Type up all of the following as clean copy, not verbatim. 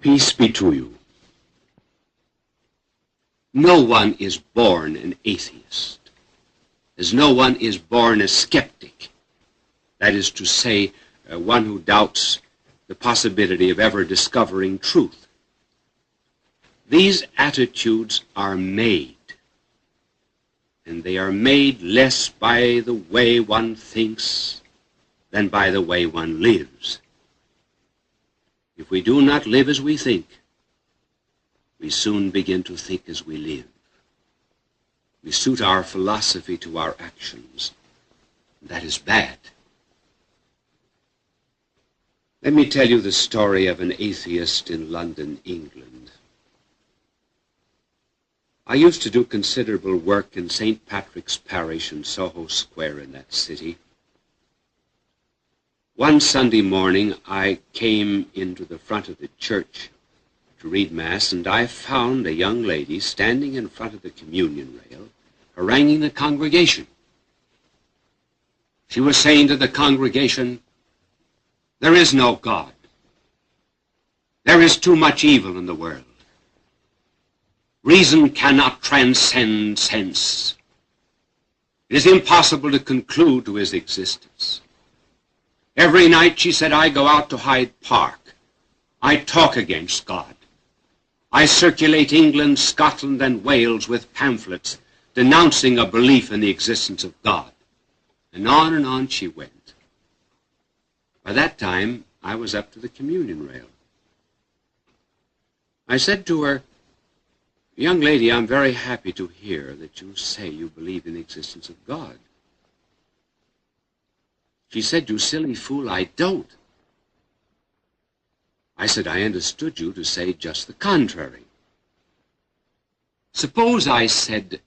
Peace be to you. No one is born an atheist, as no one is born a skeptic. That is to say, one who doubts the possibility of ever discovering truth. These attitudes are made, and they are made less by the way one thinks than by the way one lives. If we do not live as we think, we soon begin to think as we live. We suit our philosophy to our actions. That is bad. Let me tell you the story of an atheist in London, England. I used to do considerable work in St. Patrick's Parish in Soho Square in that city. One Sunday morning, I came into the front of the church to read Mass, and I found a young lady standing in front of the communion rail, haranguing the congregation. She was saying to the congregation, "There is no God. There is too much evil in the world. Reason cannot transcend sense. It is impossible to conclude to his existence. Every night," she said, "I go out to Hyde Park. I talk against God. I circulate England, Scotland, and Wales with pamphlets denouncing a belief in the existence of God." And on she went. By that time, I was up to the communion rail. I said to her, "Young lady, I'm very happy to hear that you say you believe in the existence of God." She said, "You silly fool, I don't." I said, "I understood you to say just the contrary. Suppose," I said,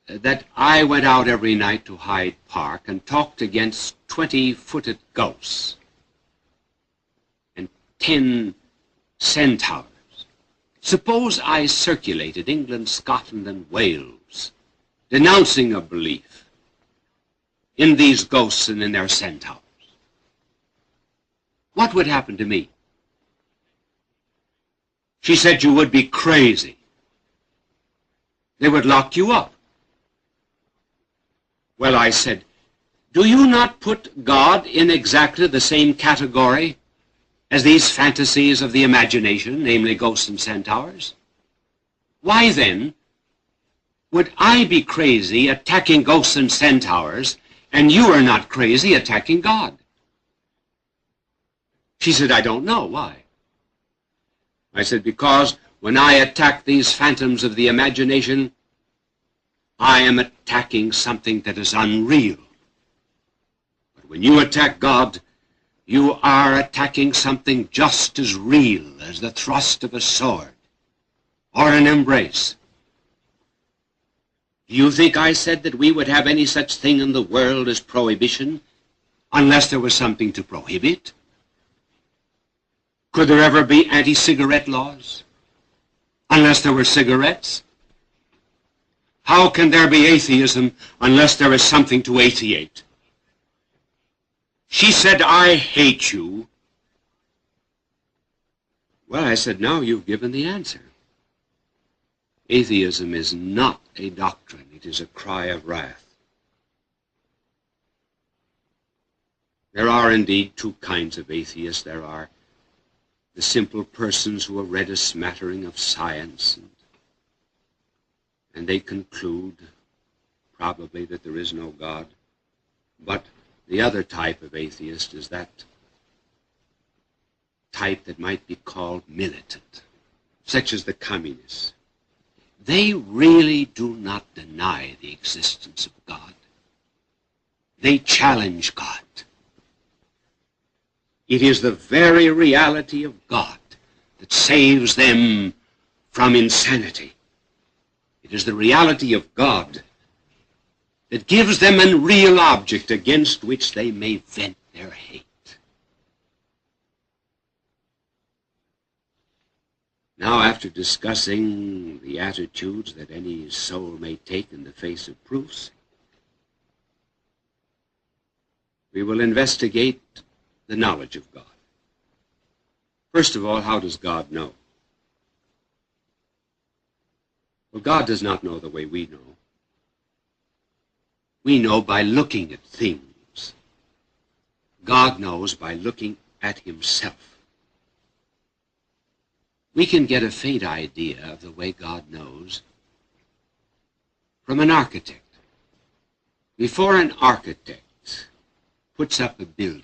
"that I went out every night to Hyde Park and talked against 20-footed ghosts and 10 centaurs. Suppose I circulated England, Scotland, and Wales, denouncing a belief in these ghosts and in their centaurs. What would happen to me?" She said, "You would be crazy. They would lock you up." Well, I said, "Do you not put God in exactly the same category as these fantasies of the imagination, namely ghosts and centaurs? Why then would I be crazy attacking ghosts and centaurs, and you are not crazy attacking God?" She said, "I don't know. Why?" I said, "Because when I attack these phantoms of the imagination, I am attacking something that is unreal. But when you attack God, you are attacking something just as real as the thrust of a sword or an embrace. Do you think," I said, "that we would have any such thing in the world as prohibition unless there was something to prohibit? Could there ever be anti-cigarette laws unless there were cigarettes? How can there be atheism unless there is something to atheate?" She said, "I hate you." Well, I said, "Now you've given the answer. Atheism is not a doctrine. It is a cry of wrath. There are indeed two kinds of atheists. There are the simple persons who have read a smattering of science, and they conclude probably that there is no God. But the other type of atheist is that type that might be called militant, such as the communists. They really do not deny the existence of God. They challenge God. It is the very reality of God that saves them from insanity. It is the reality of God that gives them a real object against which they may vent their hate. Now, after discussing the attitudes that any soul may take in the face of proofs, we will investigate the knowledge of God. First of all, how does God know? Well, God does not know the way we know. We know by looking at things. God knows by looking at himself. We can get a faint idea of the way God knows from an architect. Before an architect puts up a building,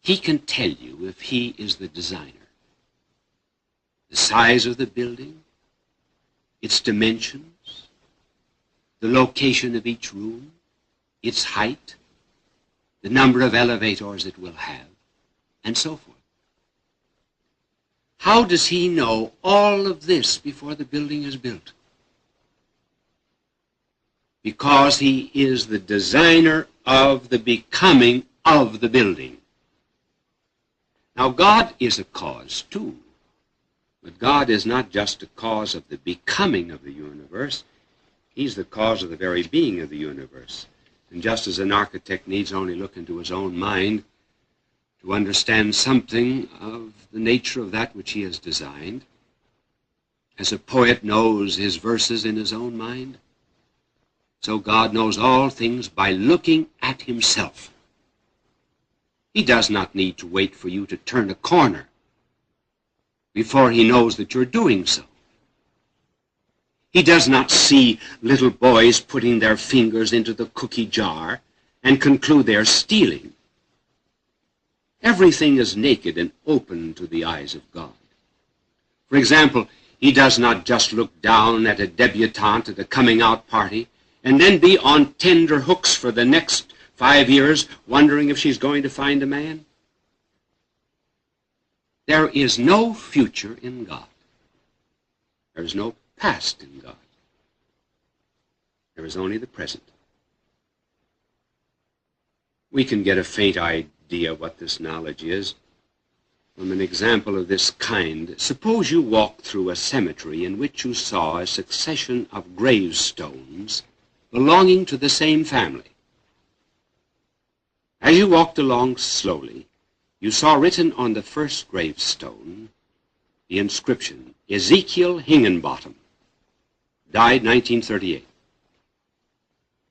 he can tell you if he is the designer. The size of the building, its dimensions, the location of each room, its height, the number of elevators it will have, and so forth. How does he know all of this before the building is built? Because he is the designer of the becoming of the building. Now, God is a cause, too. But God is not just a cause of the becoming of the universe. He's the cause of the very being of the universe. And just as an architect needs only look into his own mind to understand something of the nature of that which he has designed, as a poet knows his verses in his own mind, so God knows all things by looking at himself. He does not need to wait for you to turn a corner before he knows that you're doing so. He does not see little boys putting their fingers into the cookie jar and conclude they're stealing. Everything is naked and open to the eyes of God. For example, he does not just look down at a debutante at a coming-out party and then be on tender hooks for the next 5 years wondering if she's going to find a man. There is no future in God. There is no past in God. There is only the present. We can get a faint idea what this knowledge is from an example of this kind. Suppose you walked through a cemetery in which you saw a succession of gravestones belonging to the same family. As you walked along slowly, you saw written on the first gravestone the inscription, Ezekiel Hingenbottom, died 1938.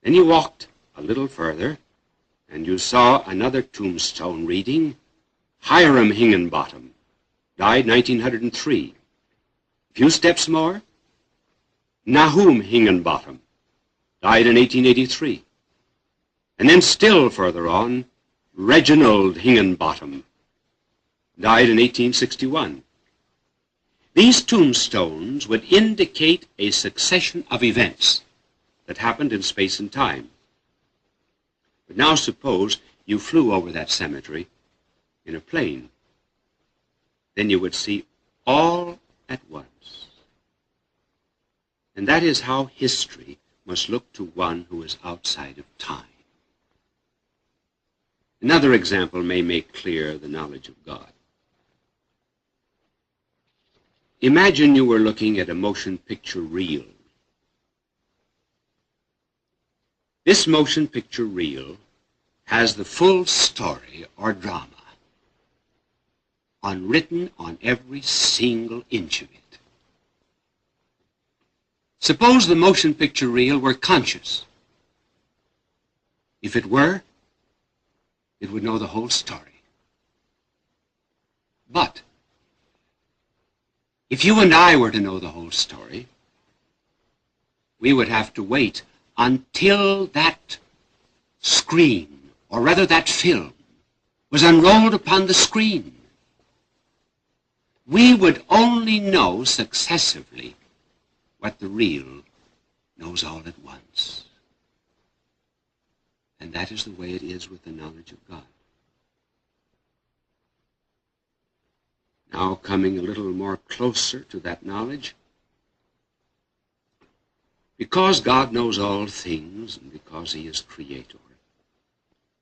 Then you walked a little further, and you saw another tombstone reading, Hiram Hingenbottom, died 1903. A few steps more, Nahum Hingenbottom, died in 1883. And then still further on, Reginald Hingenbottom, died in 1861. These tombstones would indicate a succession of events that happened in space and time. But now suppose you flew over that cemetery in a plane. Then you would see all at once. And that is how history must look to one who is outside of time. Another example may make clear the knowledge of God. Imagine you were looking at a motion picture reel. This motion picture reel has the full story or drama unwritten on every single inch of it. Suppose the motion picture reel were conscious. If it were, it would know the whole story. But if you and I were to know the whole story, we would have to wait until that screen, or rather that film, was unrolled upon the screen. We would only know successively what the reel knows all at once. And that is the way it is with the knowledge of God. Now coming a little more closer to that knowledge, because God knows all things and because he is creator,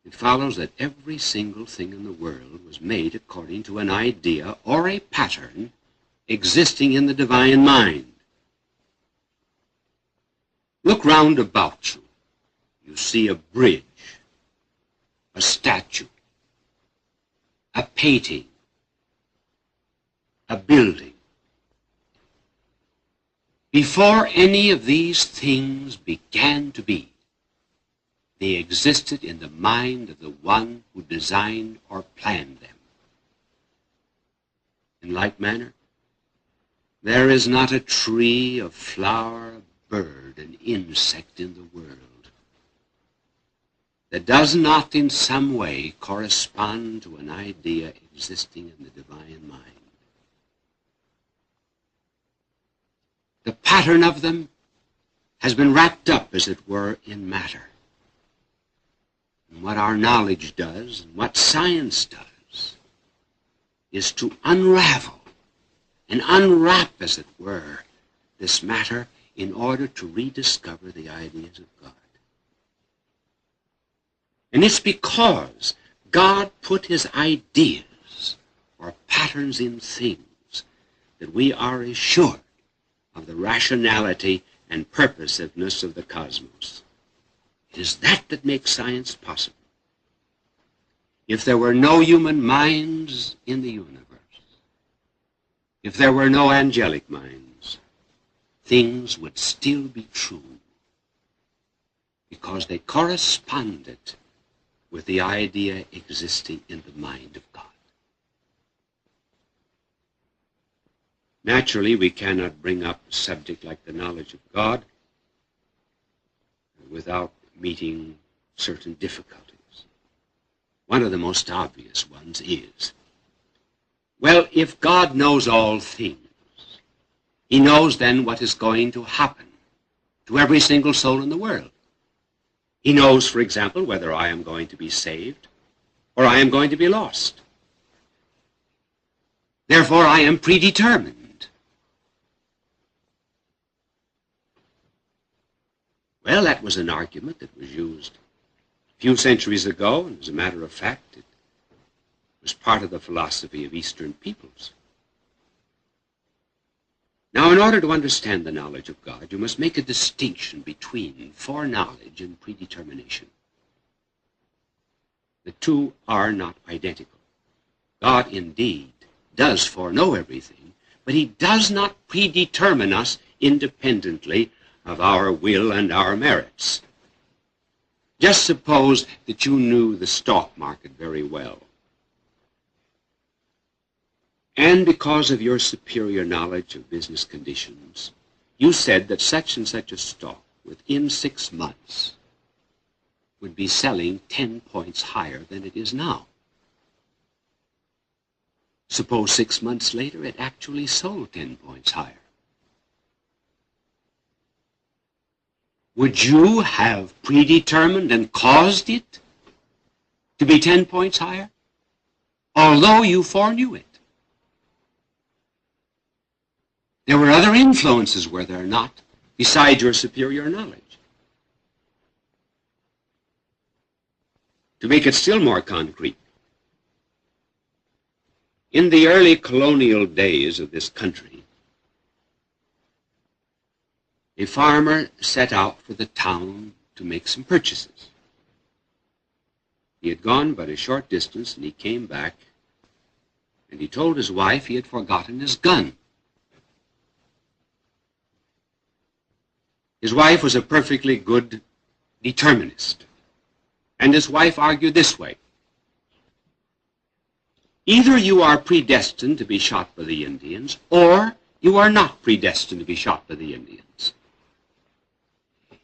it follows that every single thing in the world was made according to an idea or a pattern existing in the divine mind. Look round about you. You see a bridge, a statue, a painting, a building. Before any of these things began to be, they existed in the mind of the one who designed or planned them. In like manner, there is not a tree, a flower, a bird, an insect in the world that does not in some way correspond to an idea existing in the divine mind. The pattern of them has been wrapped up, as it were, in matter. And what our knowledge does, and what science does, is to unravel and unwrap, as it were, this matter in order to rediscover the ideas of God. And it's because God put his ideas or patterns in things that we are assured of the rationality and purposiveness of the cosmos. It is that that makes science possible. If there were no human minds in the universe, if there were no angelic minds, things would still be true because they corresponded with the idea existing in the mind of God. Naturally, we cannot bring up a subject like the knowledge of God without meeting certain difficulties. One of the most obvious ones is, well, if God knows all things, he knows then what is going to happen to every single soul in the world. He knows, for example, whether I am going to be saved or I am going to be lost. Therefore, I am predetermined. Well, that was an argument that was used a few centuries ago, and as a matter of fact, it was part of the philosophy of Eastern peoples. Now, in order to understand the knowledge of God, you must make a distinction between foreknowledge and predetermination. The two are not identical. God, indeed, does foreknow everything, but he does not predetermine us independently of our will and our merits. Just suppose that you knew the stock market very well. And because of your superior knowledge of business conditions, you said that such and such a stock within 6 months would be selling 10 points higher than it is now. Suppose 6 months later it actually sold 10 points higher. Would you have predetermined and caused it to be 10 points higher, although you foreknew it? There were other influences, were there not, besides your superior knowledge? To make it still more concrete, in the early colonial days of this country, a farmer set out for the town to make some purchases. He had gone but a short distance, and he came back, and he told his wife he had forgotten his gun. His wife was a perfectly good determinist, and his wife argued this way: either you are predestined to be shot by the Indians, or you are not predestined to be shot by the Indians.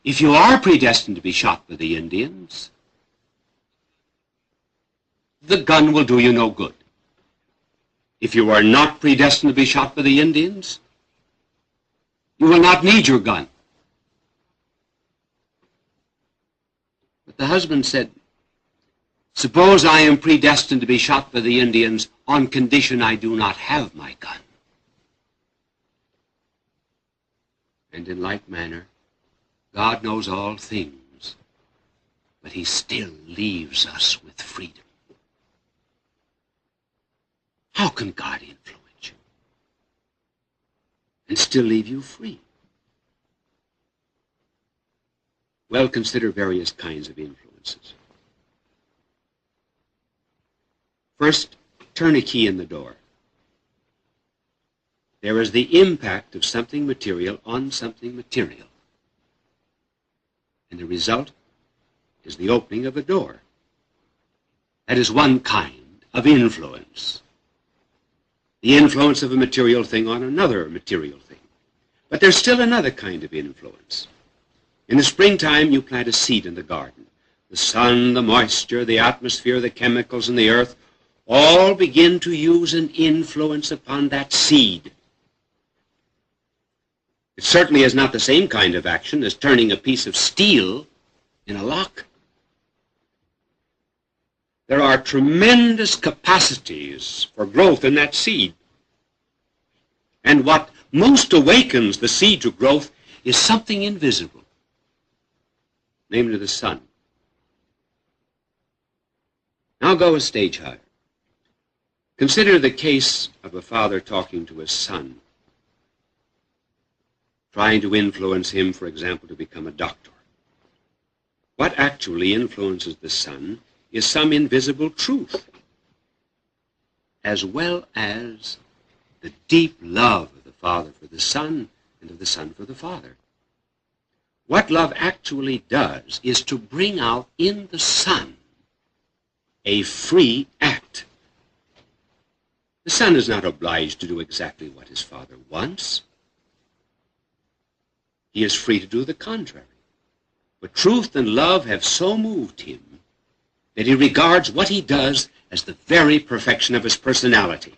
If you are predestined to be shot by the Indians, the gun will do you no good. If you are not predestined to be shot by the Indians, you will not need your gun. But the husband said, suppose I am predestined to be shot by the Indians on condition I do not have my gun. And in like manner, God knows all things, but he still leaves us with freedom. How can God influence you and still leave you free? Well, consider various kinds of influences. First, turn a key in the door. There is the impact of something material on something material. And the result is the opening of a door. That is one kind of influence. The influence of a material thing on another material thing. But there's still another kind of influence. In the springtime, you plant a seed in the garden. The sun, the moisture, the atmosphere, the chemicals in the earth all begin to use an influence upon that seed. It certainly is not the same kind of action as turning a piece of steel in a lock. There are tremendous capacities for growth in that seed. And what most awakens the seed to growth is something invisible, namely the sun. Now go a stage higher. Consider the case of a father talking to his son, trying to influence him, for example, to become a doctor. What actually influences the son is some invisible truth, as well as the deep love of the father for the son and of the son for the father. What love actually does is to bring out in the son a free act. The son is not obliged to do exactly what his father wants. He is free to do the contrary. But truth and love have so moved him that he regards what he does as the very perfection of his personality.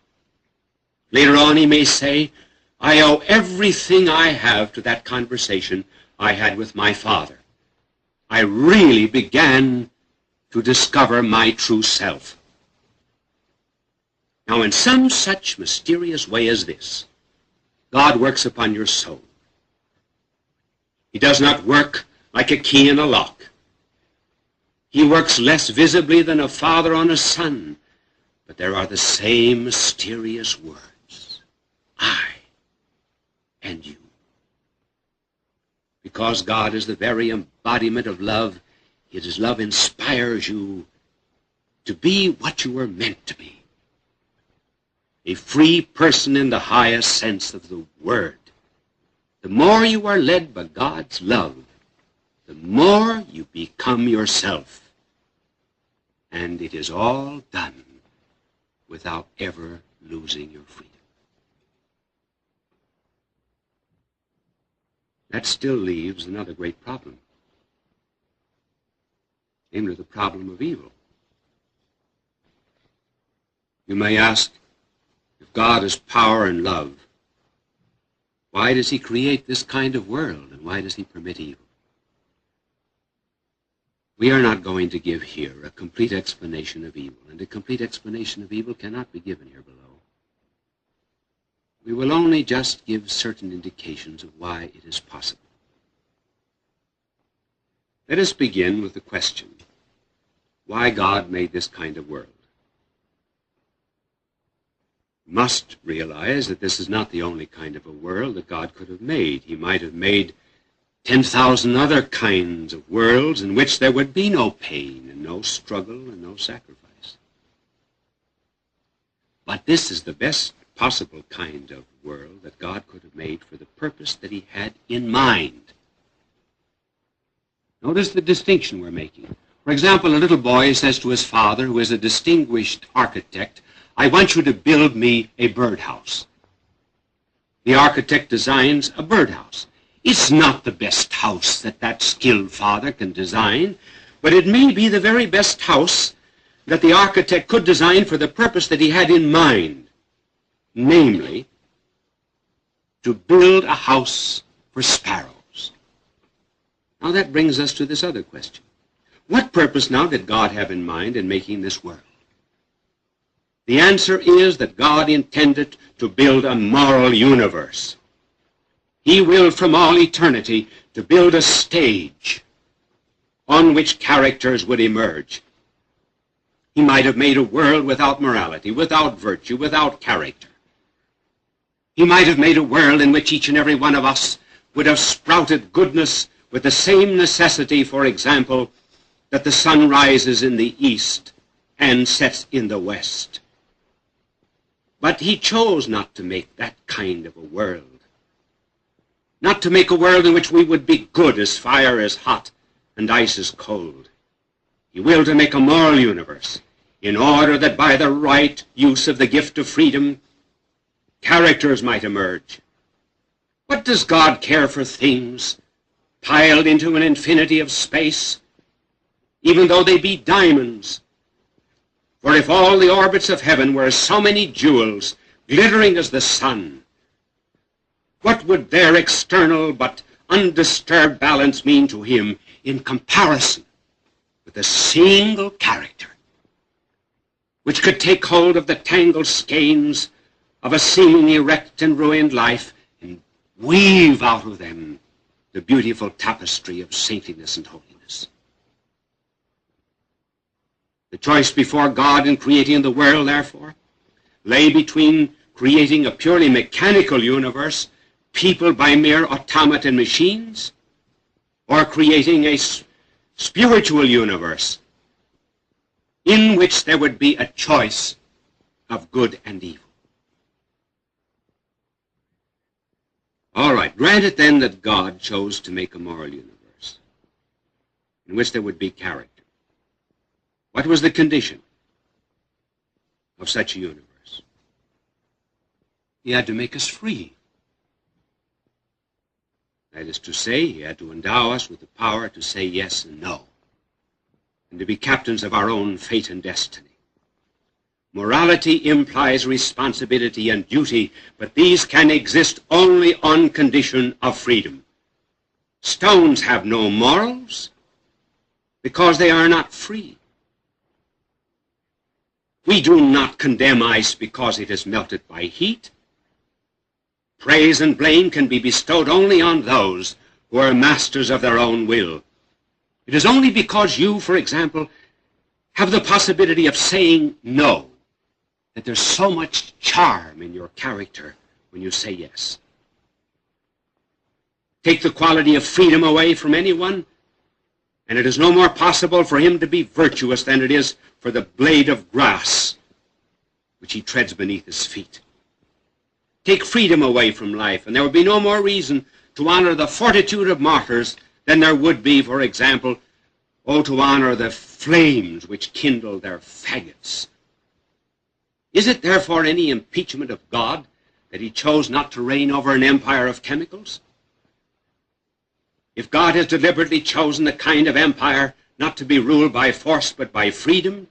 Later on he may say, I owe everything I have to that conversation I had with my father. I really began to discover my true self. Now, in some such mysterious way as this, God works upon your soul. He does not work like a key in a lock. He works less visibly than a father on a son, but there are the same mysterious words, I and you. Because God is the very embodiment of love, His love inspires you to be what you were meant to be. A free person in the highest sense of the word. The more you are led by God's love, the more you become yourself. And it is all done without ever losing your freedom. That still leaves another great problem, namely the problem of evil. You may ask, if God is power and love, why does He create this kind of world, and why does He permit evil? We are not going to give here a complete explanation of evil, and a complete explanation of evil cannot be given here below. We will only just give certain indications of why it is possible. Let us begin with the question, why God made this kind of world. We must realize that this is not the only kind of a world that God could have made. He might have made 10,000 other kinds of worlds in which there would be no pain and no struggle and no sacrifice. But this is the best possible kind of world that God could have made for the purpose that He had in mind. Notice the distinction we're making. For example, a little boy says to his father, who is a distinguished architect, I want you to build me a birdhouse. The architect designs a birdhouse. It's not the best house that that skilled father can design, but it may be the very best house that the architect could design for the purpose that he had in mind, namely, to build a house for sparrows. Now that brings us to this other question. What purpose now did God have in mind in making this world? The answer is that God intended to build a moral universe. He willed from all eternity to build a stage on which characters would emerge. He might have made a world without morality, without virtue, without character. He might have made a world in which each and every one of us would have sprouted goodness with the same necessity, for example, that the sun rises in the east and sets in the west. But he chose not to make that kind of a world. Not to make a world in which we would be good as fire is hot and ice is cold. He willed to make a moral universe in order that by the right use of the gift of freedom, characters might emerge. What does God care for things piled into an infinity of space, even though they be diamonds? For if all the orbits of heaven were as so many jewels, glittering as the sun, what would their external but undisturbed balance mean to him in comparison with a single character, which could take hold of the tangled skeins of a seemingly wrecked and ruined life and weave out of them the beautiful tapestry of saintliness and holiness? The choice before God in creating the world, therefore, lay between creating a purely mechanical universe, peopled by mere automaton machines, or creating a spiritual universe in which there would be a choice of good and evil. All right, granted then that God chose to make a moral universe in which there would be character. What was the condition of such a universe? He had to make us free. That is to say, he had to endow us with the power to say yes and no, and to be captains of our own fate and destiny. Morality implies responsibility and duty, but these can exist only on condition of freedom. Stones have no morals because they are not free. We do not condemn ice because it is melted by heat. Praise and blame can be bestowed only on those who are masters of their own will. It is only because you, for example, have the possibility of saying no that there's so much charm in your character when you say yes. Take the quality of freedom away from anyone, and it is no more possible for him to be virtuous than it is for the blade of grass which he treads beneath his feet. Take freedom away from life, and there would be no more reason to honor the fortitude of martyrs than there would be, for example, to honor the flames which kindle their faggots. Is it therefore any impeachment of God that he chose not to reign over an empire of chemicals? If God has deliberately chosen the kind of empire not to be ruled by force but by freedom,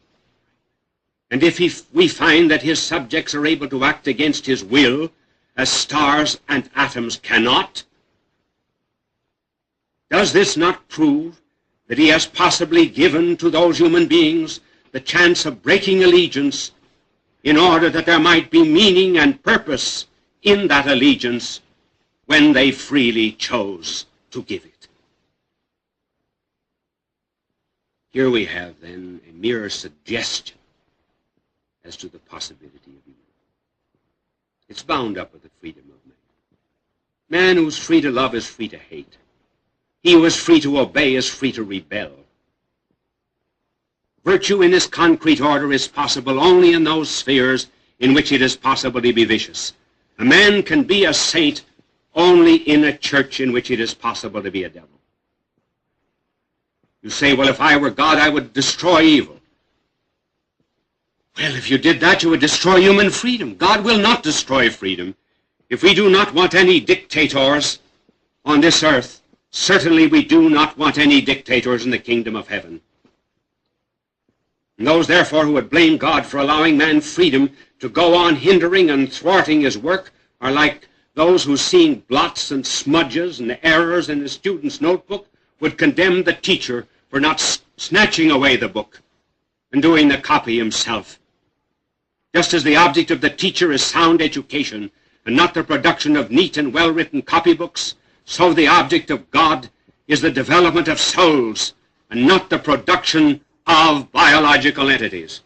and if we find that his subjects are able to act against his will as stars and atoms cannot, does this not prove that he has possibly given to those human beings the chance of breaking allegiance in order that there might be meaning and purpose in that allegiance when they freely chose to give it? Here we have, then, a mere suggestion as to the possibility of evil. It's bound up with the freedom of man. Man who's free to love is free to hate. He who is free to obey is free to rebel. Virtue in this concrete order is possible only in those spheres in which it is possible to be vicious. A man can be a saint only in a church in which it is possible to be a devil. You say, well, if I were God, I would destroy evil. Well, if you did that, you would destroy human freedom. God will not destroy freedom. If we do not want any dictators on this earth, certainly we do not want any dictators in the kingdom of heaven. And those, therefore, who would blame God for allowing man freedom to go on hindering and thwarting his work are like those who, seeing blots and smudges and errors in the student's notebook, would condemn the teacher for not snatching away the book and doing the copy himself. Just as the object of the teacher is sound education and not the production of neat and well-written copybooks, so the object of God is the development of souls and not the production of biological entities.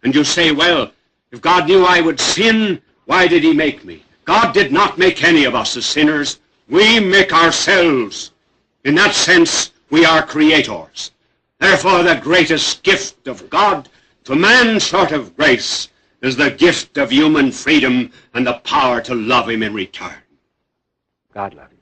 And you say, well, if God knew I would sin, why did he make me? God did not make any of us as sinners. We make ourselves. In that sense, we are creators. Therefore, the greatest gift of God to man short of grace is the gift of human freedom and the power to love him in return. God love you.